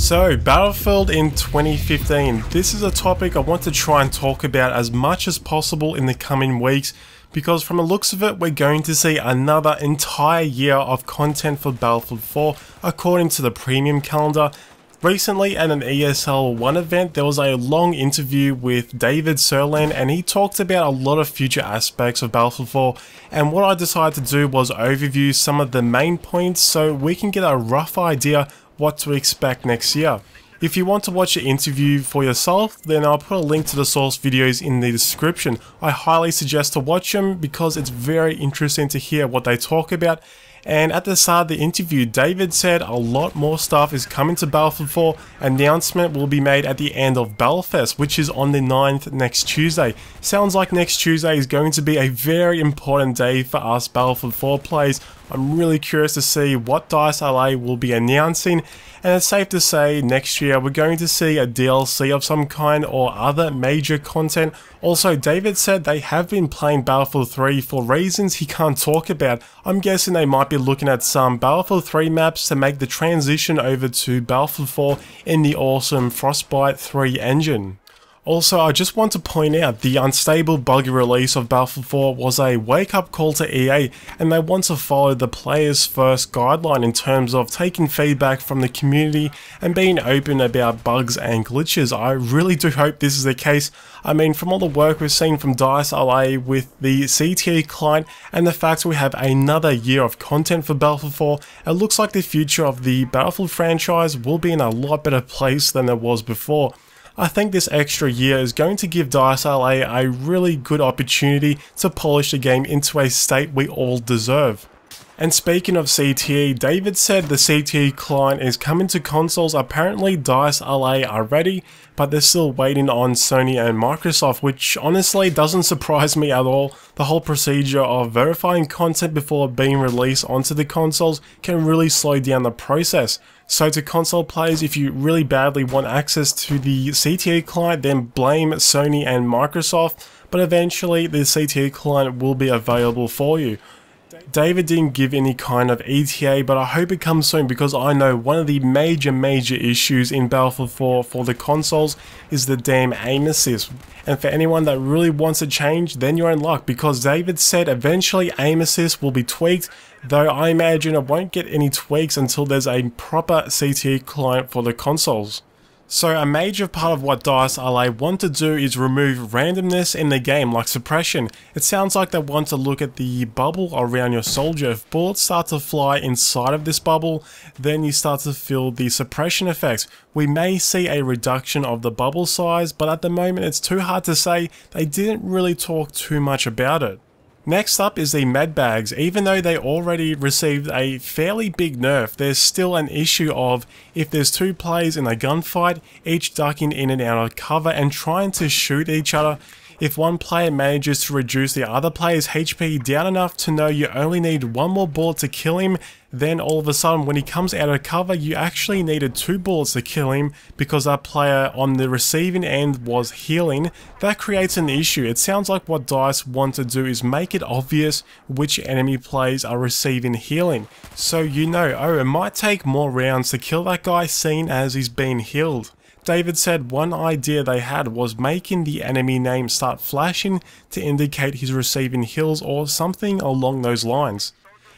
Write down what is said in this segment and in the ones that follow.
So, Battlefield in 2015, this is a topic I want to try and talk about as much as possible in the coming weeks, because from the looks of it, we're going to see another entire year of content for Battlefield 4 according to the premium calendar. Recently at an ESL 1 event, there was a long interview with David Sirland, and he talked about a lot of future aspects of Battlefield 4, and what I decided to do was overview some of the main points so we can get a rough idea what to expect next year. If you want to watch the interview for yourself, then I'll put a link to the source videos in the description. I highly suggest to watch them because it's very interesting to hear what they talk about. And at the start of the interview, David said a lot more stuff is coming to Battlefield 4. Announcement will be made at the end of BATTLEFEST, which is on the 9th next Tuesday. Sounds like next Tuesday is going to be a very important day for us Battlefield 4 players. I'm really curious to see what DICE LA will be announcing, and it's safe to say next year we're going to see a DLC of some kind or other major content. Also, David said they have been playing Battlefield 3 for reasons he can't talk about. I'm guessing they might be looking at some Battlefield 3 maps to make the transition over to Battlefield 4 in the awesome Frostbite 3 engine. Also, I just want to point out the unstable buggy release of Battlefield 4 was a wake-up call to EA, and they want to follow the players first guideline in terms of taking feedback from the community and being open about bugs and glitches. I really do hope this is the case. I mean, from all the work we've seen from DICE LA with the CTA client and the fact we have another year of content for Battlefield 4, it looks like the future of the Battlefield franchise will be in a lot better place than it was before. I think this extra year is going to give DICE LA a really good opportunity to polish the game into a state we all deserve. And speaking of CTE, David said the CTE client is coming to consoles. Apparently DICE LA are ready, but they're still waiting on Sony and Microsoft, which honestly doesn't surprise me at all. The whole procedure of verifying content before being released onto the consoles can really slow down the process. So to console players, if you really badly want access to the CTA client, then blame Sony and Microsoft, but eventually the CTA client will be available for you. David didn't give any kind of ETA, but I hope it comes soon, because I know one of the major issues in Battlefield 4 for the consoles is the damn aim assist. And for anyone that really wants a change, then you're in luck, because David said eventually aim assist will be tweaked, though I imagine it won't get any tweaks until there's a proper CTE client for the consoles. So a major part of what DICE LA want to do is remove randomness in the game, like suppression. It sounds like they want to look at the bubble around your soldier. If bullets start to fly inside of this bubble, then you start to feel the suppression effects. We may see a reduction of the bubble size, but at the moment it's too hard to say. They didn't really talk too much about it. Next up is the med bags. Even though they already received a fairly big nerf, there's still an issue of if there's two players in a gunfight, each ducking in and out of cover and trying to shoot each other. If one player manages to reduce the other player's HP down enough to know you only need one more bullet to kill him, then all of a sudden when he comes out of cover you actually needed 2 bullets to kill him because that player on the receiving end was healing. That creates an issue. It sounds like what DICE want to do is make it obvious which enemy players are receiving healing. So you know, oh, it might take more rounds to kill that guy seen as he's being healed. David said one idea they had was making the enemy name start flashing to indicate he's receiving heals or something along those lines.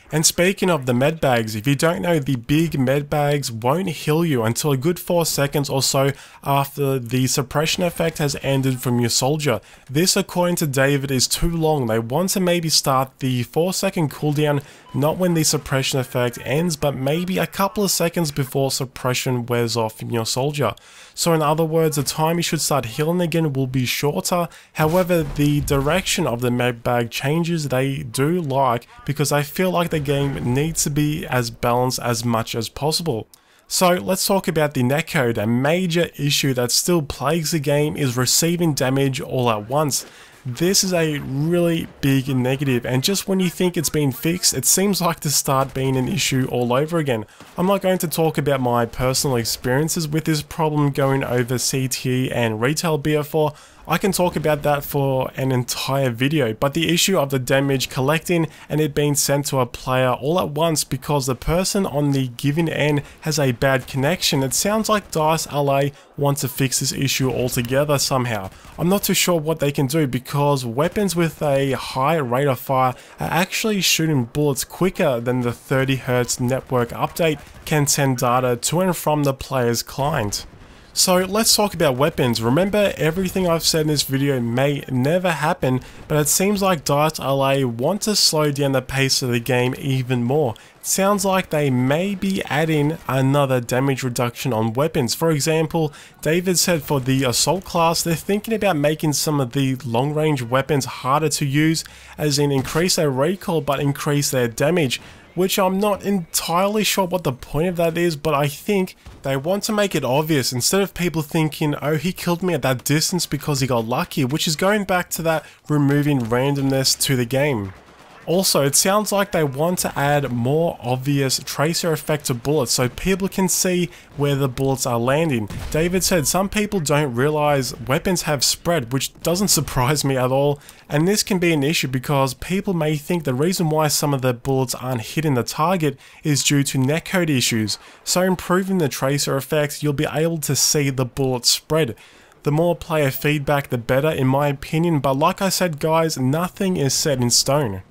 And speaking of the med bags, if you don't know, the big med bags won't heal you until a good 4 seconds or so after the suppression effect has ended from your soldier. This, according to David, is too long. They want to maybe start the 4-second cooldown not when the suppression effect ends, but maybe a couple of seconds before suppression wears off in your soldier. So in other words, the time you should start healing again will be shorter. However, the direction of the med bag changes they do like, because I feel like the game needs to be as balanced as much as possible. So let's talk about the netcode. A major issue that still plagues the game is receiving damage all at once. This is a really big negative, and just when you think it's been fixed, it seems like to start being an issue all over again. I'm not going to talk about my personal experiences with this problem going over CTE and retail BF4. I can talk about that for an entire video, but the issue of the damage collecting and it being sent to a player all at once because the person on the given end has a bad connection, it sounds like DICE LA want to fix this issue altogether somehow. I'm not too sure what they can do because weapons with a high rate of fire are actually shooting bullets quicker than the 30 Hz network update can send data to and from the player's client. So let's talk about weapons. Remember, everything I've said in this video may never happen, but it seems like DICE LA want to slow down the pace of the game even more. It sounds like they may be adding another damage reduction on weapons. For example, David said for the assault class, they're thinking about making some of the long range weapons harder to use, as in increase their recoil but increase their damage. Which I'm not entirely sure what the point of that is, but I think they want to make it obvious instead of people thinking, oh, he killed me at that distance because he got lucky, which is going back to that removing randomness to the game. Also, it sounds like they want to add more obvious tracer effect to bullets so people can see where the bullets are landing. David said some people don't realize weapons have spread, which doesn't surprise me at all, and this can be an issue because people may think the reason why some of the bullets aren't hitting the target is due to netcode issues. So improving the tracer effects, you'll be able to see the bullets spread. The more player feedback, the better in my opinion, but like I said guys, nothing is set in stone.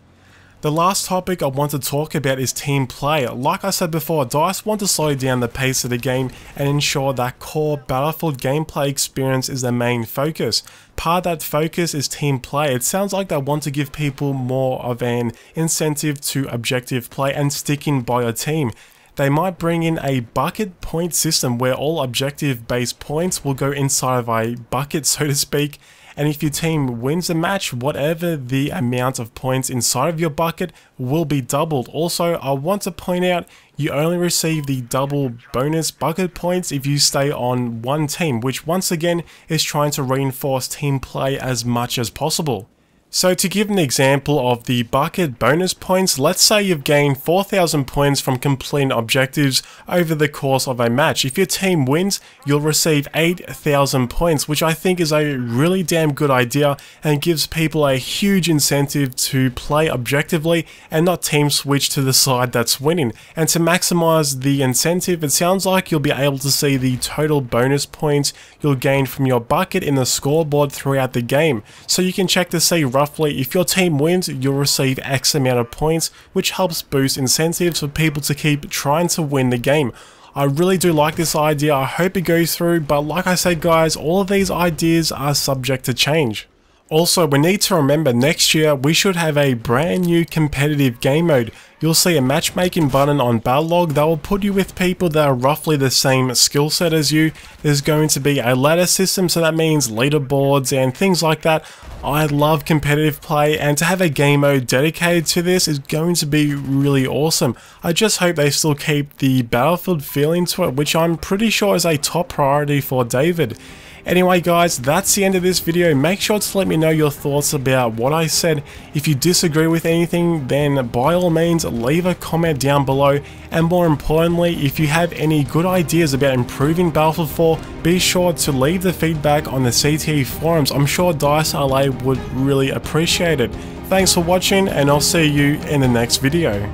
The last topic I want to talk about is team play. Like I said before, DICE want to slow down the pace of the game and ensure that core Battlefield gameplay experience is their main focus. Part of that focus is team play. It sounds like they want to give people more of an incentive to objective play and sticking by your team. They might bring in a bucket point system where all objective based points will go inside of a bucket, so to speak, and if your team wins a match, whatever the amount of points inside of your bucket will be doubled. Also, I want to point out you only receive the double bonus bucket points if you stay on one team, which once again is trying to reinforce team play as much as possible. So to give an example of the bucket bonus points, let's say you've gained 4,000 points from completing objectives over the course of a match. If your team wins, you'll receive 8,000 points, which I think is a really damn good idea and gives people a huge incentive to play objectively and not team switch to the side that's winning. And to maximize the incentive, it sounds like you'll be able to see the total bonus points you'll gain from your bucket in the scoreboard throughout the game. So you can check to see roughly if your team wins, you'll receive X amount of points, which helps boost incentives for people to keep trying to win the game. I really do like this idea, I hope it goes through, but like I said guys, all of these ideas are subject to change. Also, we need to remember next year we should have a brand new competitive game mode. You'll see a matchmaking button on Battlelog that will put you with people that are roughly the same skill set as you. There's going to be a ladder system, so that means leaderboards and things like that. I love competitive play, and to have a game mode dedicated to this is going to be really awesome. I just hope they still keep the Battlefield feeling to it, which I'm pretty sure is a top priority for David. Anyway guys, that's the end of this video. Make sure to let me know your thoughts about what I said. If you disagree with anything, then by all means leave a comment down below, and more importantly, if you have any good ideas about improving Battlefield 4, be sure to leave the feedback on the CTE forums. I'm sure DICE LA would really appreciate it. Thanks for watching, and I'll see you in the next video.